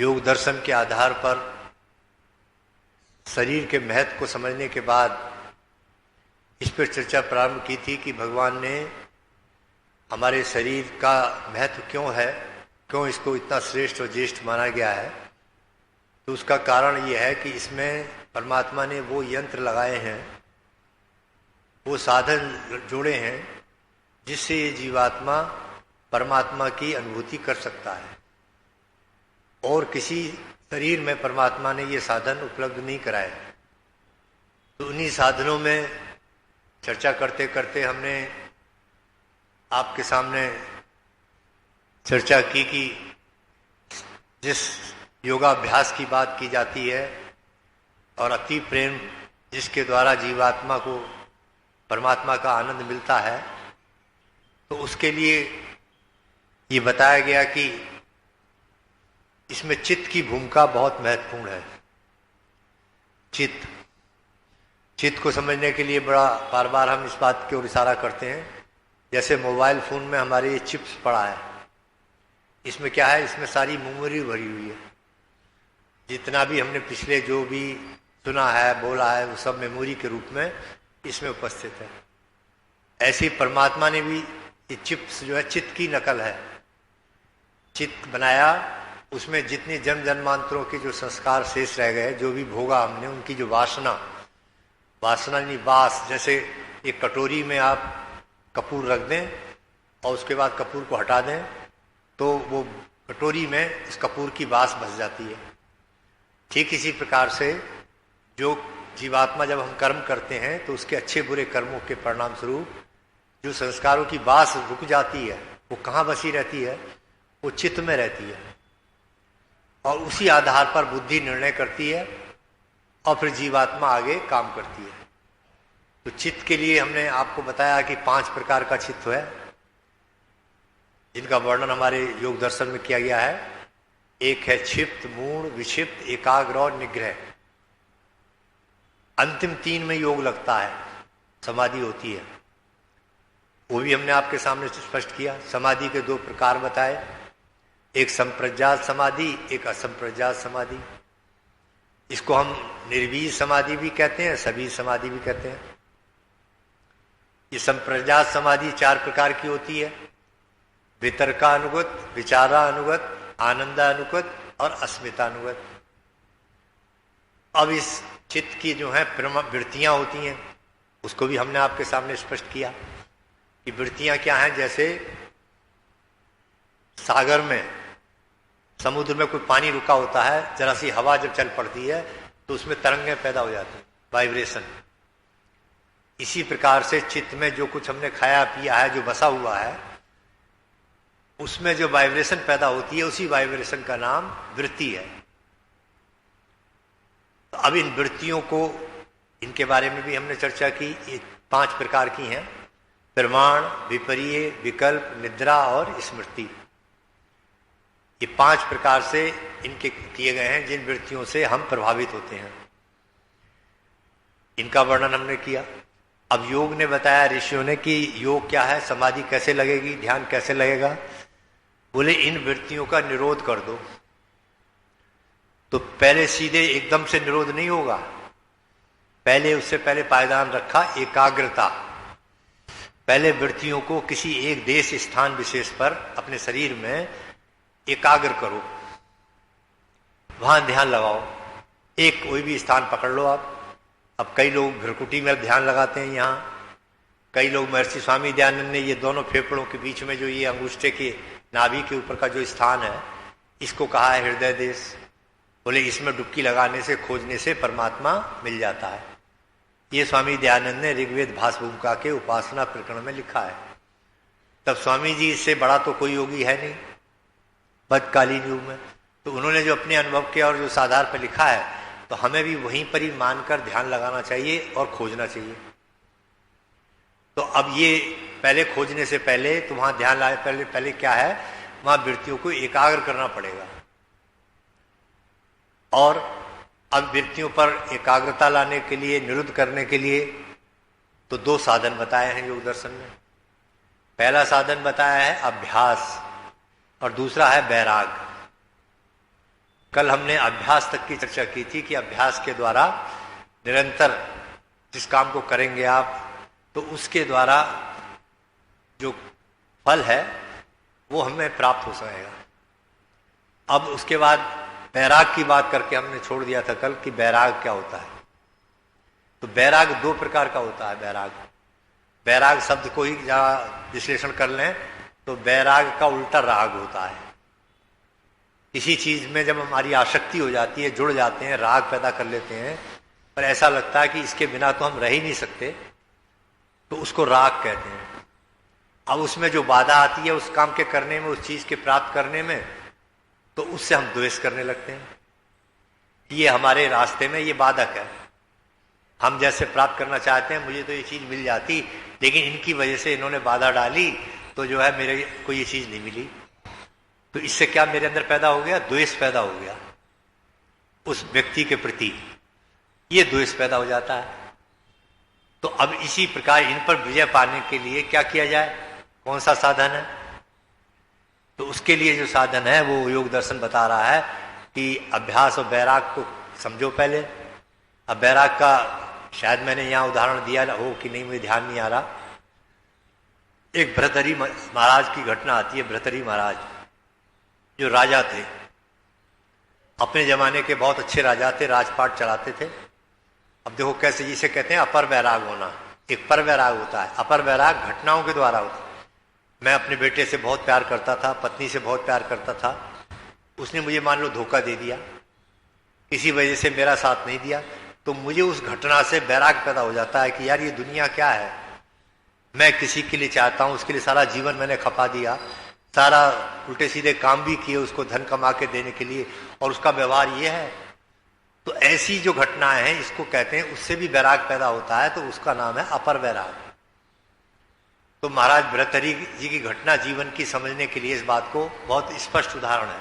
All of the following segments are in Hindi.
योग दर्शन के आधार पर शरीर के महत्व को समझने के बाद इस पर चर्चा प्रारंभ की थी कि भगवान ने हमारे शरीर का महत्व क्यों है, क्यों इसको इतना श्रेष्ठ और ज्येष्ठ माना गया है। तो उसका कारण ये है कि इसमें परमात्मा ने वो यंत्र लगाए हैं, वो साधन जोड़े हैं जिससे ये जीवात्मा परमात्मा की अनुभूति कर सकता है। और किसी शरीर में परमात्मा ने ये साधन उपलब्ध नहीं कराए। तो उन्हीं साधनों में चर्चा करते करते हमने आपके सामने चर्चा की कि जिस योगाभ्यास की बात की जाती है और अति प्रेम जिसके द्वारा जीवात्मा को परमात्मा का आनंद मिलता है, तो उसके लिए ये बताया गया कि इसमें चित्त की भूमिका बहुत महत्वपूर्ण है। चित्त को समझने के लिए बड़ा बार बार हम इस बात की ओर इशारा करते हैं। जैसे मोबाइल फोन में हमारे ये चिप्स पड़ा है, इसमें क्या है, इसमें सारी मेमोरी भरी हुई है। जितना भी हमने पिछले जो भी सुना है, बोला है, वो सब मेमोरी के रूप में इसमें उपस्थित है। ऐसे ही परमात्मा ने भी ये चिप्स जो है चित्त की नकल है। चित्त बनाया, उसमें जितने जन्म जन्मांतरों के जो संस्कार शेष रह गए, जो भी भोगा हमने, उनकी जो वासना नहीं वास, जैसे एक कटोरी में आप कपूर रख दें और उसके बाद कपूर को हटा दें तो वो कटोरी में इस कपूर की वास बस जाती है। ठीक इसी प्रकार से जो जीवात्मा जब हम कर्म करते हैं तो उसके अच्छे बुरे कर्मों के परिणाम स्वरूप जो संस्कारों की वास रुक जाती है, वो कहाँ बसी रहती है, वो चित्त में रहती है। और उसी आधार पर बुद्धि निर्णय करती है और फिर जीवात्मा आगे काम करती है। तो चित्त के लिए हमने आपको बताया कि 5 प्रकार का चित्त है, जिनका वर्णन हमारे योग दर्शन में किया गया है। एक है क्षिप्त, मूढ़, विक्षिप्त, एकाग्र और निग्रह। अंतिम 3 में योग लगता है, समाधि होती है। वो भी हमने आपके सामने स्पष्ट किया। समाधि के 2 प्रकार बताए, एक संप्रज्ञात समाधि, एक असंप्रज्ञात समाधि। इसको हम निर्वीज समाधि भी कहते हैं, सभी समाधि भी कहते हैं। ये संप्रज्ञात समाधि 4 प्रकार की होती है, वितर्कानुगत, विचारानुगत, आनंदानुगत और अस्मितानुगत। अब इस चित्त की जो है वृत्तियां होती हैं, उसको भी हमने आपके सामने स्पष्ट किया कि वृत्तियां क्या हैं। जैसे सागर में, समुद्र में कोई पानी रुका होता है, जरा सी हवा जब चल पड़ती है तो उसमें तरंगें पैदा हो जाती हैं, वाइब्रेशन। इसी प्रकार से चित्त में जो कुछ हमने खाया पिया है, जो बसा हुआ है, उसमें जो वाइब्रेशन पैदा होती है, उसी वाइब्रेशन का नाम वृत्ति है। तो अब इन वृत्तियों को, इनके बारे में भी हमने चर्चा की। ये 5 प्रकार की हैं, प्रमाण, विपर्य, विकल्प, निद्रा और स्मृति। ये 5 प्रकार से इनके किए गए हैं, जिन वृत्तियों से हम प्रभावित होते हैं। इनका वर्णन हमने किया। अब योग ने बताया, ऋषियों ने, कि योग क्या है, समाधि कैसे लगेगी, ध्यान कैसे लगेगा। बोले इन वृत्तियों का निरोध कर दो। तो पहले सीधे एकदम से निरोध नहीं होगा, पहले उससे पहले पायदान रखा एकाग्रता। पहले वृत्तियों को किसी एक देश स्थान विशेष पर अपने शरीर में एकाग्र करो, वहां ध्यान लगाओ। एक कोई भी स्थान पकड़ लो आप। अब कई लोग भ्रकुटी में ध्यान लगाते हैं, यहाँ कई लोग, महर्षि स्वामी दयानंद ने ये दोनों फेफड़ों के बीच में जो ये अंगूष्ठे के नाभि के ऊपर का जो स्थान है, इसको कहा है हृदय देश। बोले इसमें डुबकी लगाने से, खोजने से परमात्मा मिल जाता है। ये स्वामी दयानंद ने ऋग्वेद भास भूमिका के उपासना प्रकरण में लिखा है। तब स्वामी जी इससे बड़ा तो कोई योगी है नहीं बदकालीन युग में। तो उन्होंने जो अपने अनुभव के और जो आधार पर लिखा है, तो हमें भी वहीं पर ही मानकर ध्यान लगाना चाहिए और खोजना चाहिए। तो अब ये पहले खोजने से पहले तो वहां ध्यान लाए, पहले क्या है, वहां वृत्तियों को एकाग्र करना पड़ेगा। और अब वृत्तियों पर एकाग्रता लाने के लिए, निरुद्ध करने के लिए तो 2 साधन बताए हैं योग दर्शन में। पहला साधन बताया है अभ्यास और दूसरा है वैराग। कल हमने अभ्यास तक की चर्चा की थी कि अभ्यास के द्वारा निरंतर जिस काम को करेंगे आप तो उसके द्वारा जो फल है वो हमें प्राप्त हो सकेगा। अब उसके बाद बैराग की बात करके हमने छोड़ दिया था कल कि बैराग क्या होता है। तो बैराग दो प्रकार का होता है। बैराग शब्द को ही जहाँ विश्लेषण कर लें तो बैराग का उल्टा राग होता है। किसी चीज में जब हमारी आसक्ति हो जाती है, जुड़ जाते हैं, राग पैदा कर लेते हैं, पर ऐसा लगता है कि इसके बिना तो हम रह ही नहीं सकते, तो उसको राग कहते हैं। अब उसमें जो बाधा आती है उस काम के करने में, उस चीज के प्राप्त करने में, तो उससे हम द्वेष करने लगते हैं। ये हमारे रास्ते में ये बाधक है। हम जैसे प्राप्त करना चाहते हैं, मुझे तो ये चीज मिल जाती, लेकिन इनकी वजह से इन्होंने बाधा डाली तो जो है मेरे को ये चीज नहीं मिली। तो इससे क्या मेरे अंदर पैदा हो गया? द्वेष पैदा हो गया उस व्यक्ति के प्रति, ये द्वेष पैदा हो जाता है। तो अब इसी प्रकार इन पर विजय पाने के लिए क्या किया जाए? कौन सा साधन है? तो उसके लिए जो साधन है वो योग दर्शन बता रहा है कि अभ्यास और बैराग को समझो पहले। अब बैराग का शायद मैंने यहां उदाहरण दिया हो कि नहीं, मुझे ध्यान नहीं आ रहा। एक भृतहरि महाराज की घटना आती है। भृतहरि महाराज जो राजा थे, अपने जमाने के बहुत अच्छे राजा थे, राजपाट चलाते थे। अब देखो कैसे, जिसे कहते हैं अपर वैराग होना। एक पर वैराग होता है, अपर वैराग घटनाओं के द्वारा होता है। मैं अपने बेटे से बहुत प्यार करता था, पत्नी से बहुत प्यार करता था, उसने मुझे मान लो धोखा दे दिया, किसी वजह से मेरा साथ नहीं दिया, तो मुझे उस घटना से वैराग पैदा हो जाता है कि यार ये दुनिया क्या है। मैं किसी के लिए चाहता हूं, उसके लिए सारा जीवन मैंने खपा दिया, सारा उल्टे सीधे काम भी किए उसको धन कमा के देने के लिए, और उसका व्यवहार ये है। तो ऐसी जो घटनाएं हैं इसको कहते हैं, उससे भी वैराग पैदा होता है, तो उसका नाम है अपर वैराग। तो महाराज भृतहरि जी की घटना जीवन की समझने के लिए इस बात को बहुत स्पष्ट उदाहरण है।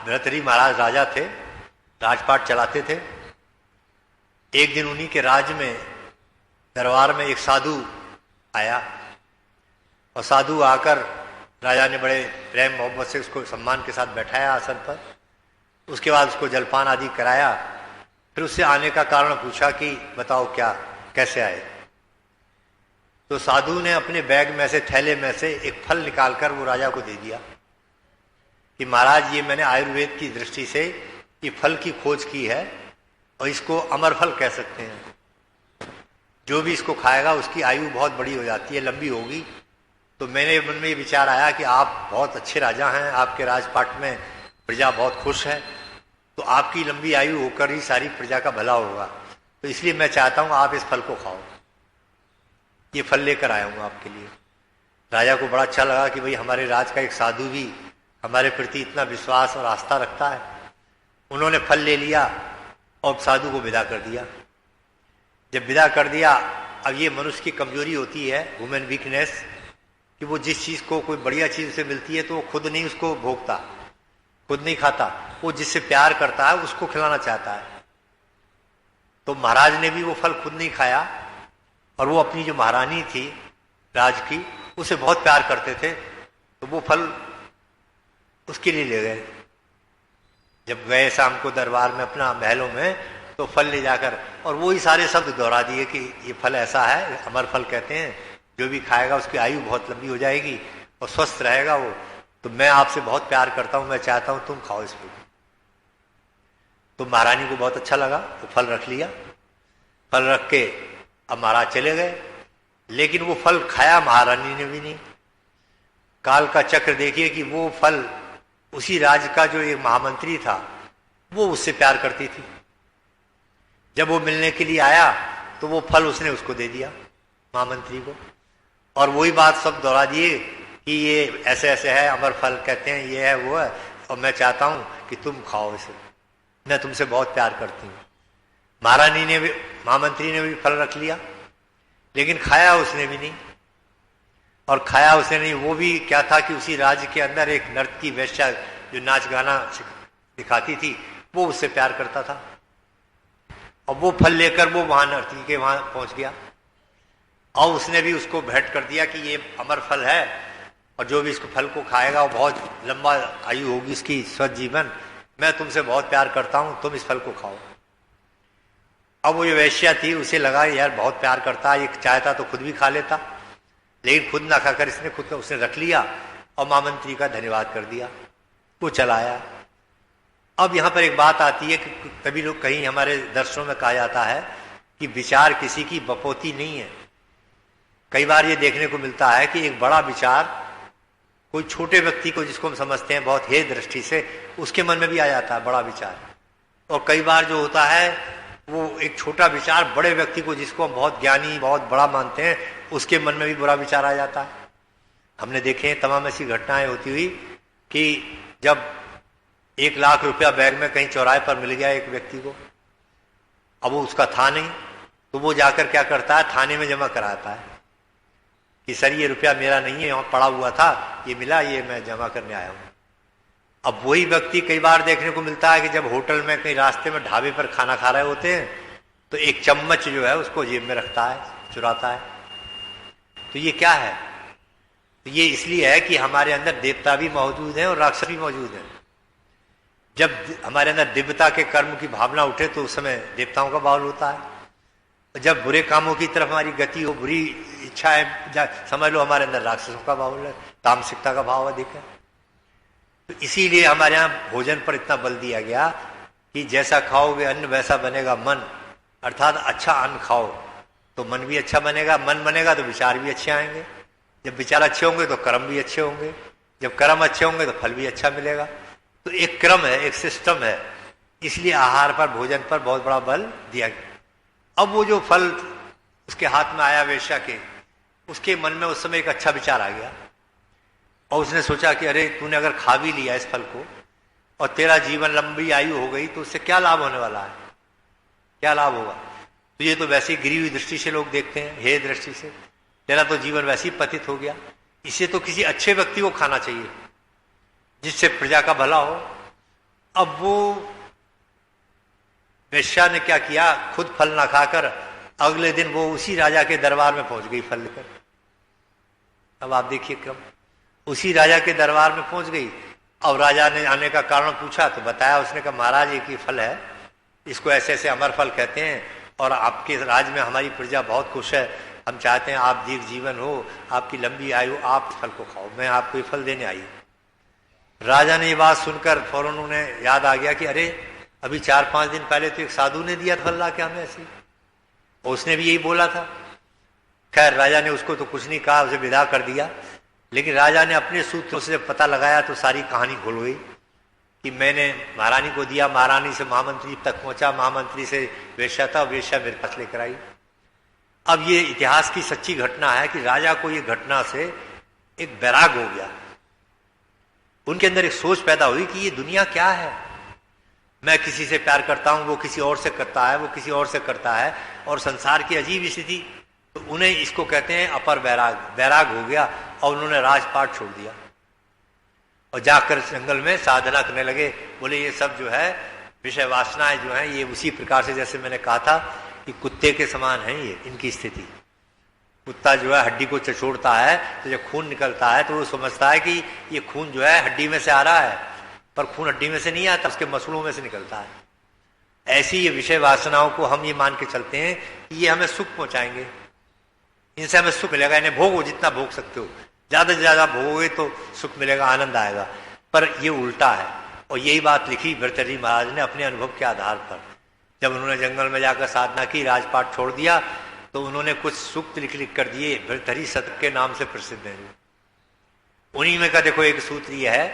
भृतहरि महाराज राजा थे, राजपाट चलाते थे। एक दिन उन्हीं के राज्य में दरबार में एक साधु आया, और साधु आकर राजा ने बड़े प्रेम मोहब्बत से उसको सम्मान के साथ बैठाया आसन पर। उसके बाद उसको जलपान आदि कराया। फिर उससे आने का कारण पूछा कि बताओ क्या, कैसे आए। तो साधु ने अपने बैग में से, थैले में से एक फल निकालकर वो राजा को दे दिया कि महाराज ये मैंने आयुर्वेद की दृष्टि से ये फल की खोज की है, और इसको अमर फल कह सकते हैं। जो भी इसको खाएगा उसकी आयु बहुत बड़ी हो जाती है, लंबी होगी। तो मेरे मन में ये विचार आया कि आप बहुत अच्छे राजा हैं, आपके राजपाट में प्रजा बहुत खुश है, तो आपकी लंबी आयु होकर ही सारी प्रजा का भला होगा। तो इसलिए मैं चाहता हूं आप इस फल को खाओ। ये फल लेकर आया हूं आपके लिए। राजा को बड़ा अच्छा लगा कि भाई हमारे राज का एक साधु भी हमारे प्रति इतना विश्वास और आस्था रखता है। उन्होंने फल ले लिया और साधु को विदा कर दिया। जब विदा कर दिया, अब ये मनुष्य की कमजोरी होती है, ह्यूमन वीकनेस, कि वो जिस चीज को कोई बढ़िया चीज से मिलती है तो वो खुद नहीं उसको भोगता, खुद नहीं खाता, वो जिससे प्यार करता है उसको खिलाना चाहता है। तो महाराज ने भी वो फल खुद नहीं खाया, और वो अपनी जो महारानी थी राज की, उसे बहुत प्यार करते थे, तो वो फल उसके लिए ले गए। जब गए शाम को दरबार में अपना महलों में, तो फल ले जाकर और वो ही सारे शब्द दोहरा दिए कि ये फल ऐसा है, अमर फल कहते हैं, जो भी खाएगा उसकी आयु बहुत लंबी हो जाएगी और स्वस्थ रहेगा वो। तो मैं आपसे बहुत प्यार करता हूं, मैं चाहता हूं तुम खाओ इसको। तो महारानी को बहुत अच्छा लगा, वो फल रख लिया। फल रख के अब महाराज चले गए, लेकिन वो फल खाया महारानी ने भी नहीं। काल का चक्र देखिए कि वो फल उसी राज्य का जो एक महामंत्री था वो उससे प्यार करती थी। जब वो मिलने के लिए आया तो वो फल उसने उसको दे दिया, महामंत्री को, और वही बात सब दोहरा दिए कि ये ऐसे ऐसे है, अमर फल कहते हैं, ये है वो है, और मैं चाहता हूं कि तुम खाओ इसे, मैं तुमसे बहुत प्यार करती हूं। महारानी ने भी, महामंत्री ने भी फल रख लिया, लेकिन खाया उसने भी नहीं। और खाया उसने नहीं, वो भी क्या था कि उसी राज्य के अंदर एक नर्तकी वेश्या जो नाच गाना सिखाती थी, वो उससे प्यार करता था, और वो फल लेकर वो वहां नर्तकी के वहां पहुंच गया, और उसने भी उसको भेंट कर दिया कि ये अमर फल है, और जो भी इसको फल को खाएगा वो बहुत लंबा आयु होगी इसकी, स्वस्थ जीवन। मैं तुमसे बहुत प्यार करता हूं, तुम इस फल को खाओ। अब वो जो वैश्या थी उसे लगा यार बहुत प्यार करता है, ये चाहता तो खुद भी खा लेता, लेकिन खुद ना खाकर उसने रख लिया और महामंत्री का धन्यवाद कर दिया, वो चला आया। अब यहां पर एक बात आती है कि कभी लोग कहीं हमारे दर्शनों में कहा जाता है कि विचार किसी की बपौती नहीं है। कई बार ये देखने को मिलता है कि एक बड़ा विचार कोई छोटे व्यक्ति को, जिसको हम समझते हैं बहुत हेय दृष्टि से, उसके मन में भी आ जाता है बड़ा विचार। और कई बार जो होता है वो एक छोटा विचार बड़े व्यक्ति को, जिसको हम बहुत ज्ञानी बहुत बड़ा मानते हैं, उसके मन में भी बुरा विचार आ जाता है। हमने देखे तमाम ऐसी घटनाएं होती हुई कि जब 1 लाख रुपया बैग में कहीं चौराहे पर मिल गया एक व्यक्ति को, अब वो उसका था नहीं, तो वो जाकर क्या करता है, थाने में जमा कराता है कि सर ये रुपया मेरा नहीं है, यहाँ पड़ा हुआ था, ये मिला, ये मैं जमा करने आया हूं। अब वही व्यक्ति कई बार देखने को मिलता है कि जब होटल में कहीं रास्ते में ढाबे पर खाना खा रहे होते हैं तो एक चम्मच जो है उसको जेब में रखता है, चुराता है। तो ये क्या है? तो ये इसलिए है कि हमारे अंदर देवता भी मौजूद है और राक्षस भी मौजूद है। जब हमारे अंदर दिव्यता के कर्म की भावना उठे तो उस समय देवताओं का बाहुल होता है। जब बुरे कामों की तरफ हमारी गति हो, बुरी इच्छाएं, समझ लो हमारे अंदर राक्षसों का बाहुल है, तामसिकता का भाव अधिक है। तो इसीलिए हमारे यहाँ भोजन पर इतना बल दिया गया कि जैसा खाओगे अन्न वैसा बनेगा मन, अर्थात अच्छा अन्न खाओ तो मन भी अच्छा बनेगा, मन बनेगा तो विचार भी अच्छे आएंगे, जब विचार अच्छे होंगे तो कर्म भी अच्छे होंगे, जब कर्म अच्छे होंगे तो फल भी अच्छा मिलेगा। तो एक क्रम है, एक सिस्टम है, इसलिए आहार पर, भोजन पर बहुत बड़ा बल दिया गया। अब वो जो फल उसके हाथ में आया वेश्या के, उसके मन में उस समय एक अच्छा विचार आ गया और उसने सोचा कि अरे तूने अगर खा भी लिया इस फल को और तेरा जीवन लंबी आयु हो गई तो उससे क्या लाभ होने वाला है, क्या लाभ होगा? तो ये तो वैसे ही गिरी हुई दृष्टि से लोग देखते हैं, हे दृष्टि से, तेरा तो जीवन वैसे ही पतित हो गया, इसे तो किसी अच्छे व्यक्ति को खाना चाहिए जिससे प्रजा का भला हो। अब वो वेश्या ने क्या किया, खुद फल ना खाकर अगले दिन वो उसी राजा के दरबार में पहुंच गई फल लेकर। अब आप देखिए क्रम, उसी राजा के दरबार में पहुंच गई। अब राजा ने आने का कारण पूछा तो बताया, उसने कहा महाराज एक ही फल है, इसको ऐसे ऐसे अमर फल कहते हैं और आपके राज में हमारी प्रजा बहुत खुश है, हम चाहते हैं आप दीर्घ जीवन हो, आपकी लंबी आयु, आप फल को खाओ, मैं आपको ये फल देने आई। राजा ने ये बात सुनकर फौरन उन्हें याद आ गया कि अरे अभी 4-5 दिन पहले तो एक साधु ने दिया फल ला के हमें ऐसे, और उसने भी यही बोला था। खैर राजा ने उसको तो कुछ नहीं कहा, उसे विदा कर दिया, लेकिन राजा ने अपने सूत्रों से पता लगाया तो सारी कहानी खुल गई कि मैंने महारानी को दिया, महारानी से महामंत्री तक पहुंचा, महामंत्री से वेश्या था, वेश्या मेरे पास लेकर आई। अब ये इतिहास की सच्ची घटना है कि राजा को ये घटना से एक वैराग हो गया, उनके अंदर एक सोच पैदा हुई कि ये दुनिया क्या है, मैं किसी से प्यार करता हूं, वो किसी और से करता है, वो किसी और से करता है, और संसार की अजीब स्थिति। तो उन्हें इसको कहते हैं अपर वैराग, वैराग हो गया और उन्होंने राजपाट छोड़ दिया और जाकर जंगल में साधना करने लगे। बोले ये सब जो है विषय वासनाएं जो है ये उसी प्रकार से, जैसे मैंने कहा था कि कुत्ते के समान है ये, इनकी स्थिति। कुत्ता जो है हड्डी को चचोड़ता है तो जब खून निकलता है तो वो समझता है कि ये खून जो है हड्डी में से आ रहा है, पर खून हड्डी में से नहीं आता, उसके मसलों में से निकलता है। ऐसी ये विषय वासनाओं को हम ये मान के चलते हैं कि ये हमें सुख पहुंचाएंगे, इनसे हमें सुख मिलेगा, इन्हें भोगो जितना भोग सकते हो, ज्यादा से ज्यादा भोगोगे तो सुख मिलेगा, आनंद आएगा। पर ये उल्टा है, और यही बात लिखी भर्तृहरि महाराज ने अपने अनुभव के आधार पर। जब उन्होंने जंगल में जाकर साधना की, राजपाट छोड़ दिया, तो उन्होंने कुछ सूक्त लिख कर दिए, भर्तृहरि शतक के नाम से प्रसिद्ध है। उन्हीं में का देखो एक सूत्र यह है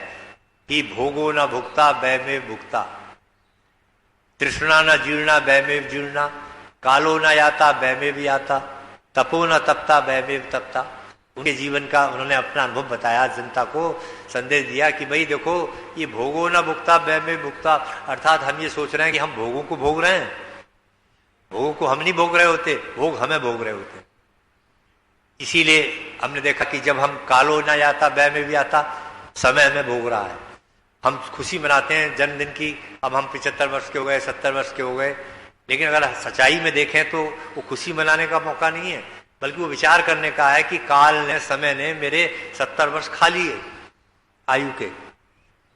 कि भोगो न भुक्ता वै में भुक्ता, तृष्णा न जीर्णा वै में जीर्णा, कालो न याता वै में भी आता, तपो न तपता वै में तपता। उनके जीवन का उन्होंने अपना अनुभव बताया, जनता को संदेश दिया कि भाई देखो ये भोगो न भुक्ता वै में भुक्ता, अर्थात हम ये सोच रहे हैं कि हम भोगों को भोग रहे हैं, भोग को हम नहीं भोग रहे होते, भोग हमें भोग रहे होते। इसीलिए हमने देखा कि जब हम कालो ना आता वह में भी आता, समय हमें भोग रहा है। हम खुशी मनाते हैं जन्मदिन की, अब हम 75 वर्ष के हो गए, 70 वर्ष के हो गए, लेकिन अगर सच्चाई में देखें तो वो खुशी मनाने का मौका नहीं है, बल्कि वो विचार करने का है कि काल ने, समय ने मेरे 70 वर्ष खा लिए आयु के,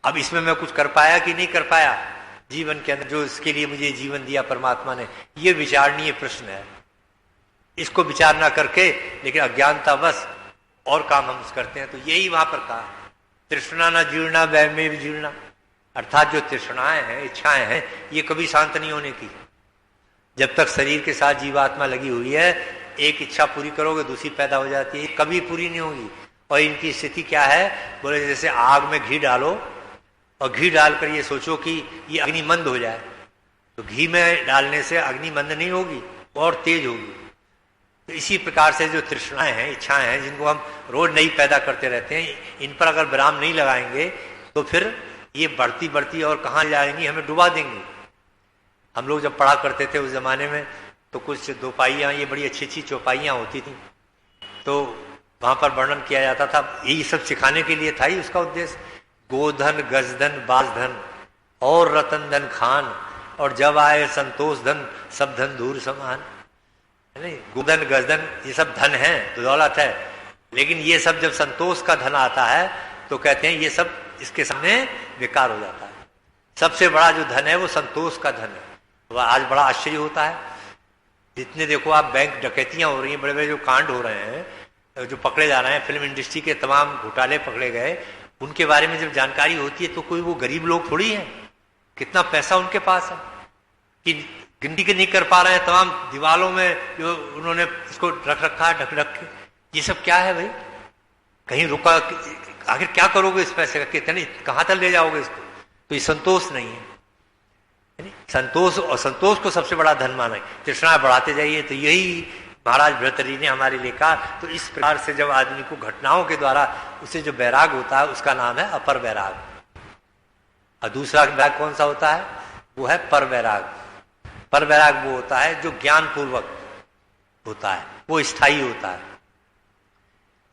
अब इसमें मैं कुछ कर पाया कि नहीं कर पाया जीवन के अंदर, जो इसके लिए मुझे जीवन दिया परमात्मा ने, ये विचारणीय प्रश्न है। इसको विचार ना करके लेकिन अज्ञानतावश और काम हम करते हैं। तो यही वहां पर कहा, तृष्णा न जीर्णा वैमेव जीर्णा, अर्थात जो तृष्णाएं हैं, इच्छाएं हैं, ये कभी शांत नहीं होने की। जब तक शरीर के साथ जीवात्मा लगी हुई है, एक इच्छा पूरी करोगे दूसरी पैदा हो जाती है, कभी पूरी नहीं होगी। और इनकी स्थिति क्या है, बोले जैसे आग में घी डालो और घी डालकर ये सोचो कि ये अग्नि मंद हो जाए, तो घी में डालने से अग्नि मंद नहीं होगी और तेज होगी। तो इसी प्रकार से जो तृष्णाएं हैं, इच्छाएं हैं, जिनको हम रोज नई पैदा करते रहते हैं, इन पर अगर विराम नहीं लगाएंगे तो फिर ये बढ़ती बढ़ती और कहाँ जाएंगी, हमें डुबा देंगे। हम लोग जब पढ़ा करते थे उस जमाने में, तो कुछ दोपाइयाँ, ये बड़ी अच्छी अच्छी चौपाइयाँ होती थी, तो वहां पर वर्णन किया जाता था। यही सब सिखाने के लिए था ही उसका उद्देश्य। गोधन, गजधन, बाजधन और रतन धन खान, और जब आए संतोष धन, सब धन धूर समान। नहीं, गोधन गजधन ये सब धन है, तो दौलत है, लेकिन ये सब जब संतोष का धन आता है तो कहते हैं ये सब इसके सामने बेकार हो जाता है। सबसे बड़ा जो धन है वो संतोष का धन है। तो आज बड़ा आश्चर्य होता है, जितने देखो आप बैंक डकैतियां हो रही हैं, बड़े बड़े जो कांड हो रहे हैं, जो पकड़े जा रहे हैं, फिल्म इंडस्ट्री के तमाम घोटाले पकड़े गए, उनके बारे में जब जानकारी होती है तो कोई वो गरीब लोग थोड़ी है, कितना पैसा उनके पास है कि गिनती के नहीं कर पा रहे हैं। तमाम दीवारों में जो उन्होंने इसको रख रखा है, ढक ढक के, ये सब क्या है भाई? कहीं रुका, आखिर क्या करोगे इस पैसे का, कितने कहां तक ले जाओगे इसको? तो ये संतोष नहीं है। संतोष, और संतोष को सबसे बड़ा धन माना है। तृष्णा बढ़ाते जाइए, तो यही महाराज भर्तृहरि ने हमारे लिए कहा। तो इस प्रकार से जब आदमी को घटनाओं के द्वारा उसे जो वैराग होता है, उसका नाम है अपर वैराग। और दूसरा वैराग कौन सा होता है? वो है पर वैराग। पर वैराग वो होता है जो ज्ञान पूर्वक होता है, वो स्थायी होता है।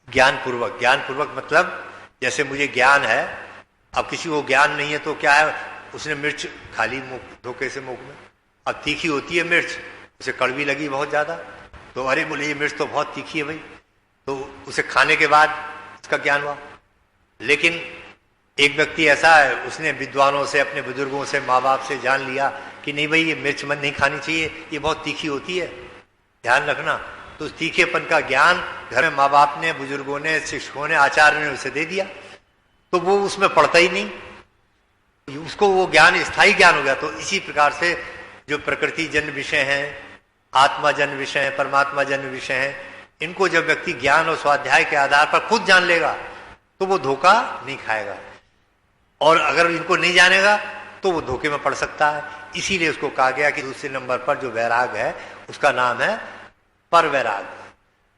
ज्ञान पूर्वक, ज्ञान पूर्वक मतलब जैसे मुझे ज्ञान है, अब किसी को ज्ञान नहीं है तो क्या है, उसने मिर्च खा ली धोखे से मुख में, अब तीखी होती है मिर्च, उसे कड़वी लगी बहुत ज्यादा, तो अरे बोले ये मिर्च तो बहुत तीखी है भाई, तो उसे खाने के बाद उसका ज्ञान हुआ। लेकिन एक व्यक्ति ऐसा है, उसने विद्वानों से, अपने बुजुर्गों से, माँ बाप से जान लिया कि नहीं भाई ये मिर्च मन नहीं खानी चाहिए, ये बहुत तीखी होती है, ध्यान रखना। तो उस तीखेपन का ज्ञान घर में माँ बाप ने, बुजुर्गों ने, शिक्षकों ने, आचार्य ने उसे दे दिया, तो वो उसमें पड़ता ही नहीं, उसको वो ज्ञान स्थायी ज्ञान हो गया। तो इसी प्रकार से जो प्रकृति जन्य विषय हैं, आत्मा जन्य विषय हैं, परमात्मा जन्य विषय हैं, इनको जब व्यक्ति ज्ञान और स्वाध्याय के आधार पर खुद जान लेगा तो वो धोखा नहीं खाएगा, और अगर इनको नहीं जानेगा तो वो धोखे में पड़ सकता है। इसीलिए उसको कहा गया कि दूसरे नंबर पर जो वैराग है उसका नाम है पर वैराग।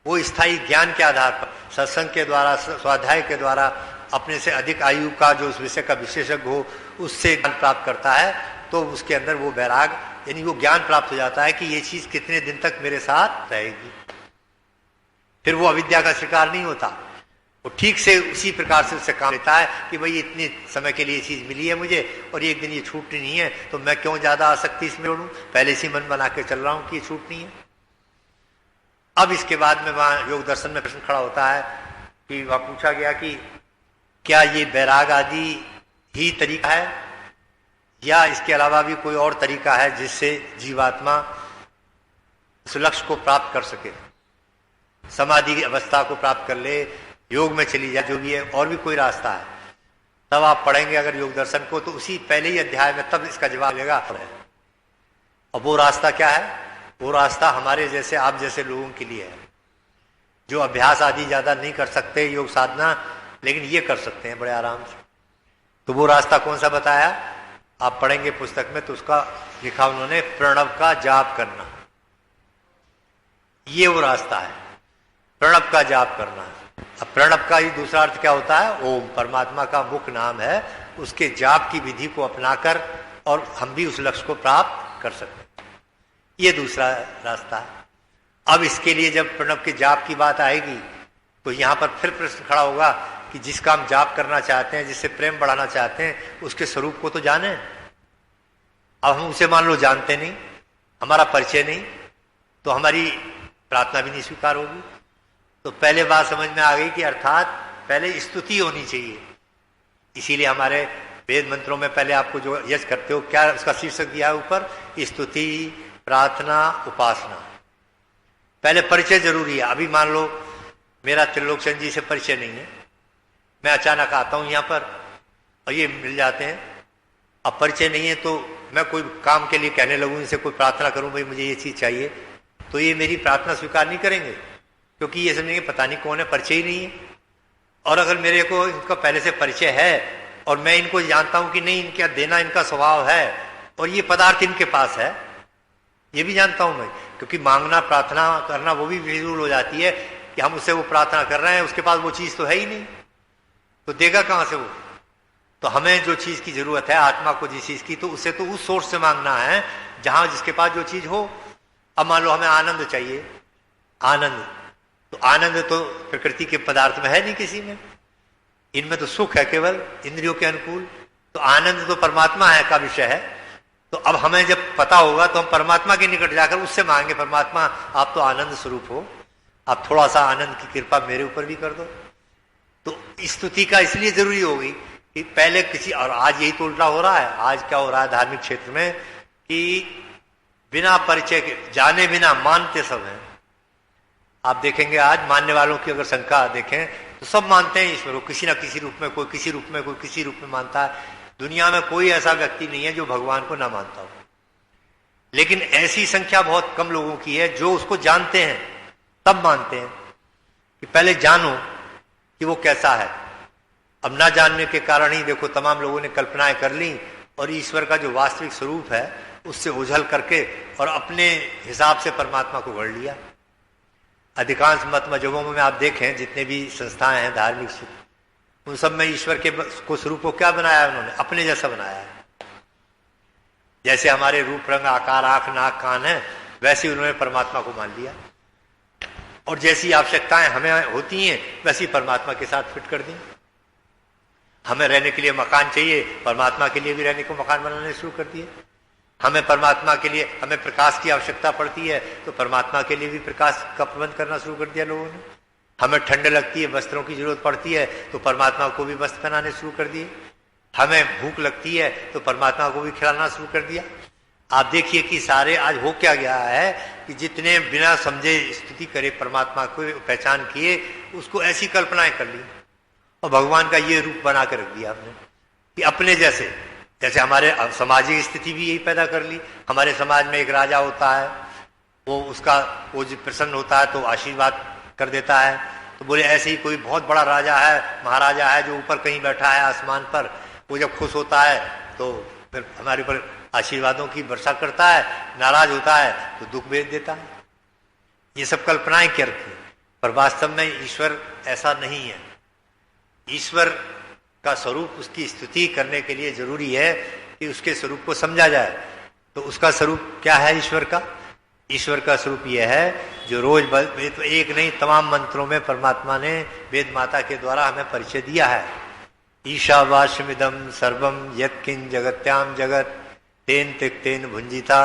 वो स्थायी ज्ञान के आधार पर, सत्संग के द्वारा, स्वाध्याय के द्वारा, अपने से अधिक आयु का जो उस विषय का विशेषज्ञ हो उससे ज्ञान प्राप्त करता है, तो उसके अंदर वो वैराग, यानी वो ज्ञान प्राप्त हो जाता है कि ये चीज कितने दिन तक मेरे साथ रहेगी। फिर वो अविद्या का शिकार नहीं होता, वो ठीक से उसी प्रकार से उससे काम लेता है कि भाई इतने समय के लिए चीज मिली है मुझे और एक दिन ये छूटनी नहीं है, तो मैं क्यों ज्यादा आसक्ति इसमें जोड़ूं, पहले से मन बना के चल रहा हूं कि ये छूटनी है। अब इसके बाद में वहां योग दर्शन में प्रश्न खड़ा होता है कि वहां पूछा गया कि क्या ये वैराग आदि ही तरीका है या इसके अलावा भी कोई और तरीका है जिससे जीवात्मा उस लक्ष्य को प्राप्त कर सके, समाधि अवस्था को प्राप्त कर ले, योग में चली जाए, जो भी है, और भी कोई रास्ता है? तब आप पढ़ेंगे अगर योग दर्शन को तो उसी पहले ही अध्याय में तब इसका जवाब मिलेगा। अब वो रास्ता क्या है? वो रास्ता हमारे जैसे, आप जैसे लोगों के लिए है, जो अभ्यास आदि ज्यादा नहीं कर सकते योग साधना, लेकिन ये कर सकते हैं बड़े आराम से। तो वो रास्ता कौन सा बताया? आप पढ़ेंगे पुस्तक में तो उसका लिखा उन्होंने, प्रणव का जाप करना। ये वो रास्ता है, प्रणव का जाप करना। अब प्रणव का ही दूसरा अर्थ क्या होता है? ओम, परमात्मा का मुख्य नाम है, उसके जाप की विधि को अपनाकर और हम भी उस लक्ष्य को प्राप्त कर सकते हैं। ये दूसरा रास्ता है। अब इसके लिए जब प्रणव के जाप की बात आएगी तो यहां पर फिर प्रश्न खड़ा होगा कि जिसका हम जाप करना चाहते हैं, जिससे प्रेम बढ़ाना चाहते हैं, उसके स्वरूप को तो जाने। अब हम उसे मान लो जानते नहीं, हमारा परिचय नहीं, तो हमारी प्रार्थना भी नहीं स्वीकार होगी। तो पहले बात समझ में आ गई कि अर्थात पहले स्तुति होनी चाहिए। इसीलिए हमारे वेद मंत्रों में पहले आपको जो यज्ञ करते हो, क्या उसका शीर्षक दिया है ऊपर? स्तुति, प्रार्थना, उपासना। पहले परिचय जरूरी है। अभी मान लो मेरा त्रिलोकचंद जी से परिचय नहीं है, मैं अचानक आता हूं यहां पर और ये मिल जाते हैं। अब परिचय नहीं है तो मैं कोई काम के लिए कहने लगूं, इनसे कोई प्रार्थना करूं, भाई मुझे ये चीज चाहिए, तो ये मेरी प्रार्थना स्वीकार नहीं करेंगे, क्योंकि ये समझेंगे पता नहीं कौन है, परिचय ही नहीं है। और अगर मेरे को इनका पहले से परिचय है और मैं इनको जानता हूं कि नहीं, इनका देना इनका स्वभाव है और ये पदार्थ इनके पास है, ये भी जानता हूं मैं, क्योंकि मांगना प्रार्थना करना वो भी फिजूल हो जाती है कि हम उससे वो प्रार्थना कर रहे हैं, उसके पास वो चीज तो है ही नहीं, तो देगा कहां से वो? तो हमें जो चीज की जरूरत है आत्मा को, जिस चीज की, तो उससे तो उस सोर्स से मांगना है जहां जिसके पास जो चीज हो। अब मान लो हमें आनंद चाहिए, आनंद, तो आनंद तो प्रकृति के पदार्थ में है नहीं किसी में, इनमें तो सुख है केवल इंद्रियों के अनुकूल, तो आनंद तो परमात्मा है का विषय है। तो अब हमें जब पता होगा तो हम परमात्मा के निकट जाकर उससे मांगे, परमात्मा आप तो आनंद स्वरूप हो, आप थोड़ा सा आनंद की कृपा मेरे ऊपर भी कर दो। तो स्तुति का इसलिए जरूरी होगी कि पहले किसी, और आज यही तो उल्टा हो रहा है। आज क्या हो रहा है धार्मिक क्षेत्र में कि बिना परिचय के, जाने बिना मानते सब हैं। आप देखेंगे आज मानने वालों की अगर संख्या देखें तो सब मानते हैं ईश्वर को, किसी ना किसी रूप में, कोई किसी रूप में, कोई किसी रूप में मानता है। दुनिया में कोई ऐसा व्यक्ति नहीं है जो भगवान को ना मानता हो, लेकिन ऐसी संख्या बहुत कम लोगों की है जो उसको जानते हैं, तब मानते हैं। कि पहले जानो कि वो कैसा है। अब ना जानने के कारण ही देखो तमाम लोगों ने कल्पनाएं कर ली और ईश्वर का जो वास्तविक स्वरूप है उससे उछल करके और अपने हिसाब से परमात्मा को गढ़ लिया। अधिकांश मत मजहबों में आप देखें, जितने भी संस्थाएं हैं धार्मिक, उन सब में ईश्वर के को स्वरूप को क्या बनाया है उन्होंने? अपने जैसा बनाया है। जैसे हमारे रूप रंग आकार आंख नाक कान है, वैसे उन्होंने परमात्मा को मान लिया और जैसी आवश्यकताएं हमें होती हैं वैसी परमात्मा के साथ फिट कर दी। हमें रहने के लिए मकान चाहिए, परमात्मा के लिए भी रहने को मकान बनाने शुरू कर दिए। हमें परमात्मा के लिए, हमें प्रकाश की आवश्यकता पड़ती है तो परमात्मा के लिए भी प्रकाश का प्रबंध करना शुरू कर दिया लोगों ने। हमें ठंड लगती है, वस्त्रों की जरूरत पड़ती है तो परमात्मा को भी वस्त्र पहनाने शुरू कर दिए। हमें भूख लगती है तो परमात्मा को भी खिलाना शुरू कर दिया। आप देखिए कि सारे आज हो क्या गया है कि जितने बिना समझे स्तुति करे, परमात्मा को पहचान किए, उसको ऐसी कल्पनाएं कर ली और भगवान का ये रूप बना कर रख दिया आपने कि अपने जैसे। जैसे हमारे सामाजिक स्थिति भी यही पैदा कर ली। हमारे समाज में एक राजा होता है, वो जो प्रसन्न होता है तो आशीर्वाद कर देता है, तो बोले ऐसे ही कोई बहुत बड़ा राजा है, महाराजा है जो ऊपर कहीं बैठा है आसमान पर, वो जब खुश होता है तो फिर हमारे ऊपर आशीर्वादों की वर्षा करता है, नाराज होता है तो दुख भेज देता है। ये सब कल्पनाएं क्या रखी, पर वास्तव में ईश्वर ऐसा नहीं है। ईश्वर का स्वरूप, उसकी स्तुति करने के लिए जरूरी है कि उसके स्वरूप को समझा जाए। तो उसका स्वरूप क्या है ईश्वर का? ईश्वर का स्वरूप यह है जो रोज तो एक नहीं तमाम मंत्रों में परमात्मा ने वेद माता के द्वारा हमें परिचय दिया है। ईशावास्यमिदं सर्वम यत्किंच जगत्याम जगत तेन त्यक्तेन भुंजिता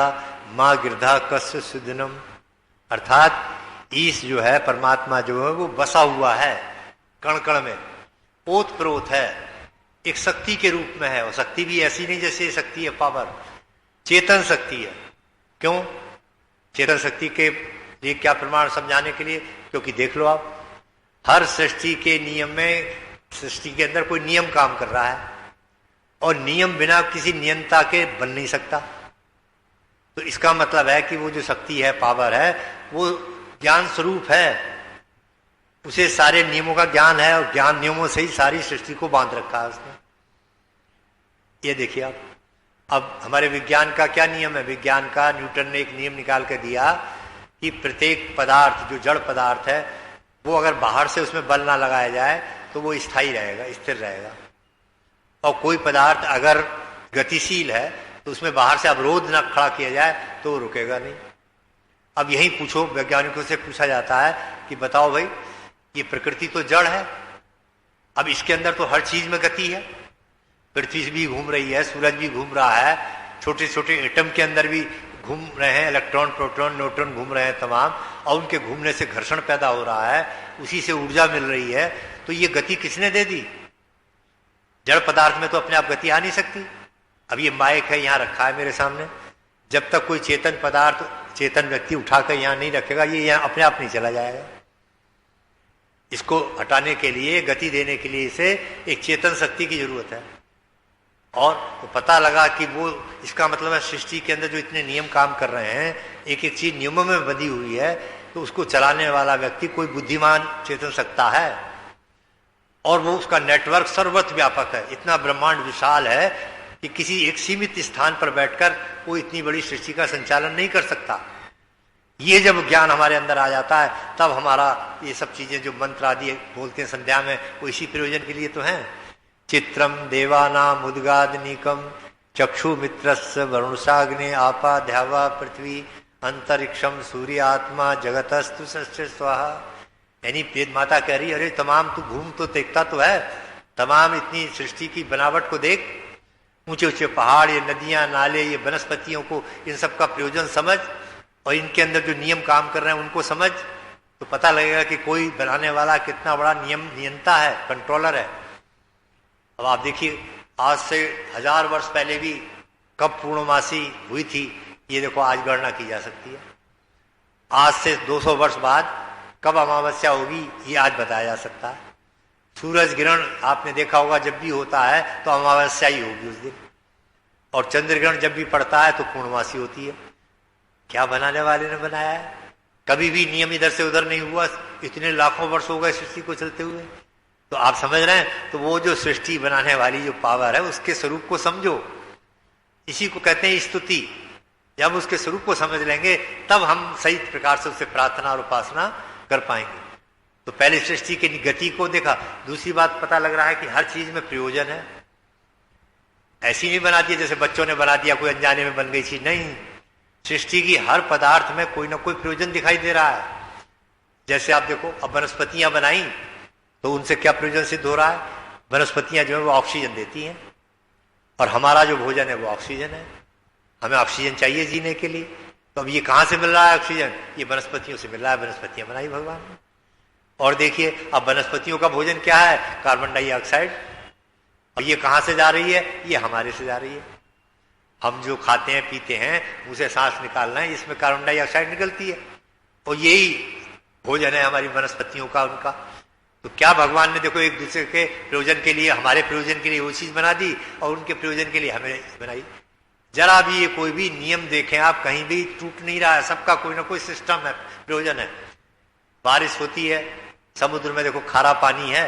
मां गिरधा कस्य सुदिनम। अर्थात ईश जो है, परमात्मा जो है, वो बसा हुआ है कण कण में, ओत प्रोत है, एक शक्ति के रूप में है। और शक्ति भी ऐसी नहीं जैसे शक्ति है पावर, चेतन शक्ति है। क्यों चेतन शक्ति के लिए क्या प्रमाण समझाने के लिए? क्योंकि देख लो आप, हर सृष्टि के नियम में, सृष्टि के अंदर कोई नियम काम कर रहा है और नियम बिना किसी नियंता के बन नहीं सकता। तो इसका मतलब है कि वो जो शक्ति है, पावर है, वो ज्ञान स्वरूप है, उसे सारे नियमों का ज्ञान है और ज्ञान नियमों से ही सारी सृष्टि को बांध रखा है उसने। ये देखिए आप, अब हमारे विज्ञान का क्या नियम है? विज्ञान का न्यूटन ने एक नियम निकाल कर दिया कि प्रत्येक पदार्थ जो जड़ पदार्थ है, वो अगर बाहर से उसमें बल ना लगाया जाए तो वो स्थायी रहेगा, स्थिर रहेगा। और कोई पदार्थ अगर गतिशील है तो उसमें बाहर से अवरोध ना खड़ा किया जाए तो वो रुकेगा नहीं। अब यही पूछो, वैज्ञानिकों से पूछा जाता है कि बताओ भाई, ये प्रकृति तो जड़ है, अब इसके अंदर तो हर चीज में गति है, पृथ्वी भी घूम रही है, सूरज भी घूम रहा है, छोटे छोटे एटम के अंदर भी घूम रहे हैं, इलेक्ट्रॉन प्रोटॉन न्यूट्रॉन घूम रहे हैं तमाम, और उनके घूमने से घर्षण पैदा हो रहा है, उसी से ऊर्जा मिल रही है, तो ये गति किसने दे दी? जड़ पदार्थ में तो अपने आप गति आ नहीं सकती। अब ये माइक है, यहां रखा है मेरे सामने, जब तक कोई चेतन पदार्थ, चेतन व्यक्ति उठाकर यहां नहीं रखेगा, ये यहां अपने आप नहीं चला जाएगा। इसको हटाने के लिए, गति देने के लिए इसे एक चेतन शक्ति की जरूरत है। और तो पता लगा कि वो, इसका मतलब है सृष्टि के अंदर जो इतने नियम काम कर रहे हैं, एक एक चीज नियमों में बंधी हुई है, तो उसको चलाने वाला व्यक्ति कोई बुद्धिमान चेतन सत्ता है, और वो उसका नेटवर्क सर्वत्र व्यापक है। इतना ब्रह्मांड विशाल है कि किसी एक सीमित स्थान पर बैठकर वो इतनी बड़ी सृष्टि का संचालन नहीं कर सकता। ये जब ज्ञान हमारे अंदर आ जाता है, तब हमारा ये सब चीजें जो मंत्र आदि बोलते हैं संध्या में, वो इसी प्रयोजन के लिए तो हैं। चित्रम देवानाम उद्गादनिकम चक्षु मित्रस्य वरुणसाग्ने आपा ध्यावा पृथ्वी अंतरिक्षम सूर्य आत्मा जगतस्तु सस्य स्वाहा। यानी वेद माता कह रही, अरे तमाम तू घूम तो देखता तो है, तमाम इतनी सृष्टि की बनावट को देख, ऊंचे ऊंचे पहाड़, ये नदियां, नाले, ये वनस्पतियों को, इन सब का प्रयोजन समझ, और इनके अंदर जो नियम काम कर रहे हैं उनको समझ, तो पता लगेगा कि कोई बनाने वाला कितना बड़ा नियंता है, कंट्रोलर है। अब आप देखिए, आज से 1000 वर्ष पहले भी कब पूर्णमासी हुई थी, ये देखो आज गणना की जा सकती है। आज से 200 वर्ष बाद कब अमावस्या होगी, ये आज बताया जा सकता है। सूरज ग्रहण आपने देखा होगा, जब भी होता है तो अमावस्या ही होगी उस दिन, और चंद्र ग्रहण जब भी पड़ता है तो पूर्णमासी होती है। क्या बनाने वाले ने बनाया है? कभी भी नियम इधर से उधर नहीं हुआ, इतने लाखों वर्ष हो गए सृष्टि को चलते हुए। तो आप समझ रहे हैं, तो वो जो सृष्टि बनाने वाली जो पावर है, उसके स्वरूप को समझो। इसी को कहते हैं स्तुति। जब उसके स्वरूप को समझ लेंगे, तब हम सही प्रकार से उससे प्रार्थना और उपासना कर पाएंगे। तो पहले सृष्टि की गति को देखा। दूसरी बात पता लग रहा है कि हर चीज में प्रयोजन है। ऐसी नहीं बना दिया जैसे बच्चों ने बना दिया, कोई अनजाने में बन गई चीज, नहीं। सृष्टि की हर पदार्थ में कोई ना कोई प्रयोजन दिखाई दे रहा है। जैसे आप देखो, अब वनस्पतियां बनाई तो उनसे क्या प्रयोजन सिद्ध हो रहा है? वनस्पतियां जो है वो ऑक्सीजन देती हैं, और हमारा जो भोजन है वो ऑक्सीजन है। हमें ऑक्सीजन चाहिए जीने के लिए। तो अब ये कहां से मिल रहा है ऑक्सीजन? ये वनस्पतियों से मिल रहा है। वनस्पतियां बनाई भगवान ने। और देखिए, अब वनस्पतियों का भोजन क्या है? Carbon dioxide. और ये कहां से जा रही है? ये हमारे से जा रही है। हम जो खाते हैं पीते हैं, मुंह से सांस निकालना है, इसमें कार्बन डाइऑक्साइड निकलती है, और यही भोजन है हमारी वनस्पतियों का, उनका। तो क्या भगवान ने देखो एक दूसरे के प्रयोजन के लिए, हमारे प्रयोजन के लिए वो चीज बना दी, और उनके प्रयोजन के लिए हमें बनाई। जरा भी ये कोई भी नियम देखें आप, कहीं भी टूट नहीं रहा है। सबका कोई ना कोई सिस्टम है, प्रयोजन है। बारिश होती है, समुद्र में देखो खारा पानी है,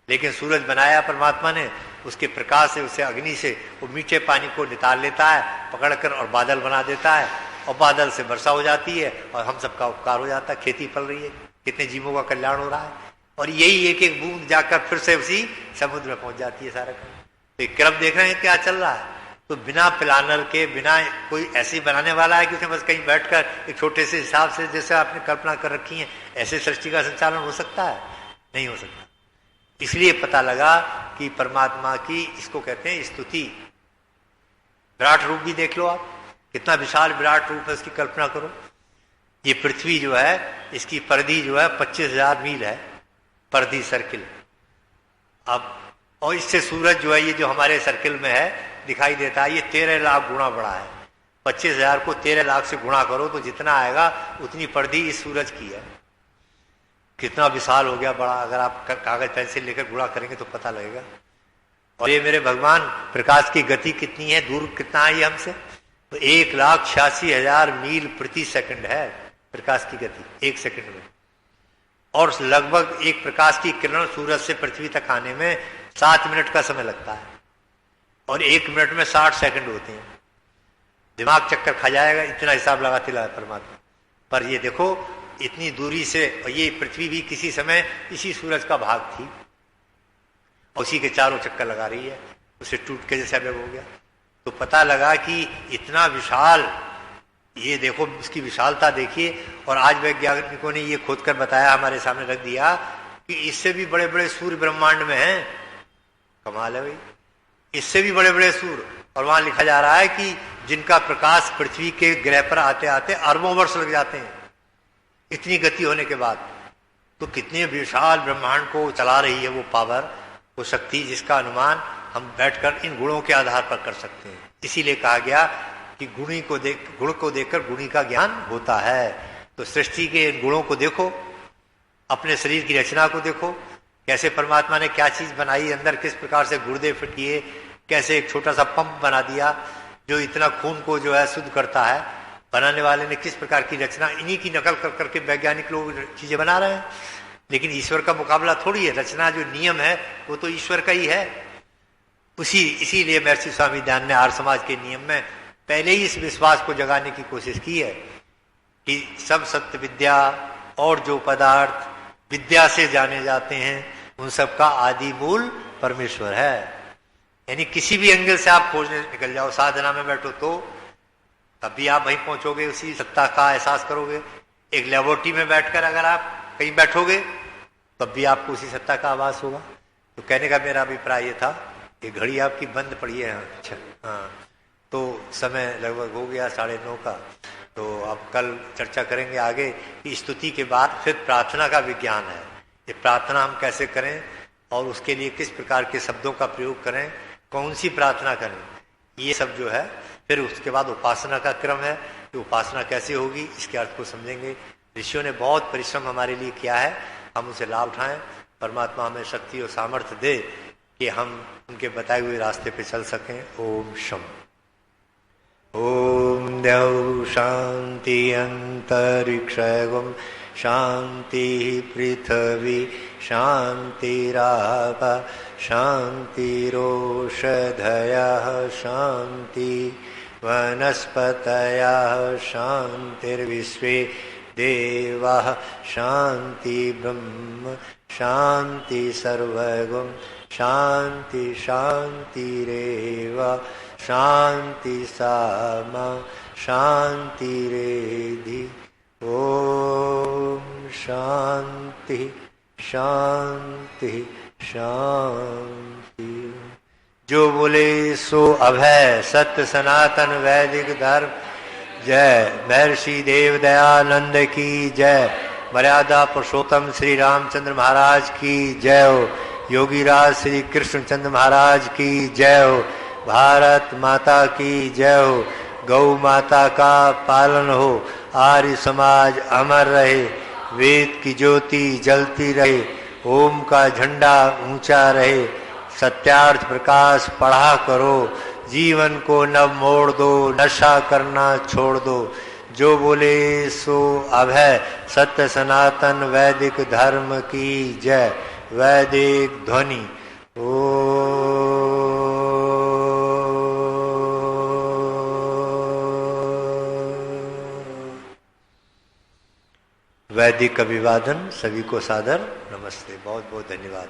लेकिन सूरज बनाया परमात्मा ने, उसके प्रकाश से, उसे अग्नि से वो मीठे पानी को निकाल लेता है पकड़कर, और बादल बना देता है, और बादल से वर्षा हो जाती है, और हम सबका उपकार हो जाता है, खेती फल रही है, कितने जीवों का कल्याण हो रहा है। और यही एक एक बूंद जाकर फिर से उसी समुद्र में पहुंच जाती है सारा काम। तो एक क्रम देख रहे हैं क्या चल रहा है। तो बिना प्लानर के, बिना कोई ऐसी बनाने वाला है कि उसने बस कहीं बैठकर एक छोटे से हिसाब से, जैसे आपने कल्पना कर रखी है, ऐसे सृष्टि का संचालन हो सकता है? नहीं हो सकता। इसलिए पता लगा कि परमात्मा की, इसको कहते हैं स्तुति। विराट रूप भी देख लो आप, कितना विशाल विराट रूप है, उसकी कल्पना करो। ये पृथ्वी जो है, इसकी परिधि जो है 25,000 मील है, परिधि सर्किल। अब और इससे सूरज जो है, ये जो हमारे सर्किल में है दिखाई देता है, ये 13 लाख गुना बड़ा है। 25,000 को 13 लाख से गुणा करो तो जितना आएगा उतनी परिधि इस सूरज की है। कितना विशाल हो गया, बड़ा। अगर आप कागज पेंसिल लेकर गुणा करेंगे तो पता लगेगा। और ये मेरे भगवान, प्रकाश की गति कितनी है, दूर कितना है ये हमसे? तो 1,86,000 मील प्रति सेकंड है प्रकाश की गति, 1 सेकंड में। और लगभग एक प्रकाश की किरण सूरज से पृथ्वी तक आने में 7 मिनट का समय लगता है, और 1 मिनट में 60 सेकंड होते हैं। दिमाग चक्कर खा जाएगा, इतना हिसाब लगाते लगा परमात्मा। पर ये देखो, इतनी दूरी से, और ये पृथ्वी भी किसी समय इसी सूरज का भाग थी, उसी के चारों चक्कर लगा रही है, उसे टूट के जैसा हो गया। तो पता लगा कि इतना विशाल, ये देखो इसकी विशालता देखिए। और आज वैज्ञानिकों ने ये खोद कर बताया, हमारे सामने रख दिया कि इससे भी बड़े बड़े सूर्य ब्रह्मांड में हैं। कमाल है भाई, इससे भी बड़े बड़े सूर्य। और वहां लिखा जा रहा है कि जिनका प्रकाश पृथ्वी के ग्रह पर आते आते अरबों वर्ष लग जाते हैं। इतनी गति होने के बाद तो कितने विशाल ब्रह्मांड को चला रही है वो पावर, वो शक्ति, जिसका अनुमान हम बैठकर इन गुणों के आधार पर कर सकते हैं। इसीलिए कहा गया कि गुण को देखकर गुणी का ज्ञान होता है। तो सृष्टि के इन गुणों को देखो, अपने शरीर की रचना को देखो, कैसे परमात्मा ने क्या चीज बनाई, अंदर किस प्रकार से गुर्दे फिट किए, कैसे एक छोटा सा पंप बना दिया जो इतना खून को जो है शुद्ध करता है। बनाने वाले ने किस प्रकार की रचना, इन्हीं की नकल कर करके वैज्ञानिक लोग चीजें बना रहे हैं। लेकिन ईश्वर का मुकाबला थोड़ी है, रचना जो नियम है वो तो ईश्वर का ही है। इसीलिए महर्षि स्वामी दयानंद ने आर्य समाज के नियम में पहले ही इस विश्वास को जगाने की कोशिश की है कि सब सत्य विद्या और जो पदार्थ विद्या से जाने जाते हैं उन सब का आदि मूल परमेश्वर है। यानी किसी भी एंगल से आप खोजने निकल जाओ, साधना में बैठो तो तब भी आप वहीं पहुंचोगे, उसी सत्ता का एहसास करोगे। एक लेबोरेटरी में बैठकर अगर आप कहीं बैठोगे तब भी आपको उसी सत्ता का आभास होगा। तो कहने का मेरा अभिप्राय ये था कि घड़ी आपकी बंद पड़ी है। अच्छा, हाँ, तो समय लगभग हो गया 9:30 का। तो अब कल चर्चा करेंगे आगे कि स्तुति के बाद फिर प्रार्थना का विज्ञान है। ये प्रार्थना हम कैसे करें और उसके लिए किस प्रकार के शब्दों का प्रयोग करें, कौन सी प्रार्थना करें, ये सब जो है। फिर उसके बाद उपासना का क्रम है कि उपासना कैसे होगी, इसके अर्थ को समझेंगे। ऋषियों ने बहुत परिश्रम हमारे लिए किया है, हम उसे लाभ उठाएं। परमात्मा हमें शक्ति और सामर्थ्य दे कि हम उनके बताए हुए रास्ते पे चल सकें। ओम शम। ओम देव शांति अंतरिक्षगम शांति पृथ्वी शांतिराप शांतिरोषधयः शांति वनस्पतयः शांतिर्विश्वे देवाः शांति ब्रह्म शांति सर्वगम शांति शांतिरेव शांति सामा शांतिरेधि। ओम शांति शांति शांति। जो बोले सो अभय सत्य सनातन वैदिक धर्म। जय महर्षि देव दयानंद की जय। मर्यादा पुरुषोत्तम श्री रामचंद्र महाराज की जय हो। योगीराज श्री कृष्णचंद्र महाराज की जय हो। भारत माता की जय हो। गौ माता का पालन हो। आर्य समाज अमर रहे। वेद की ज्योति जलती रहे। ओम का झंडा ऊंचा रहे। सत्यार्थ प्रकाश पढ़ा करो। जीवन को नव मोड़ दो। नशा करना छोड़ दो। जो बोले सो अभय सत्य सनातन वैदिक धर्म की जय। वैदिक ध्वनि। ओ वैदिक अभिवादन सभी को सादर नमस्ते। बहुत बहुत धन्यवाद।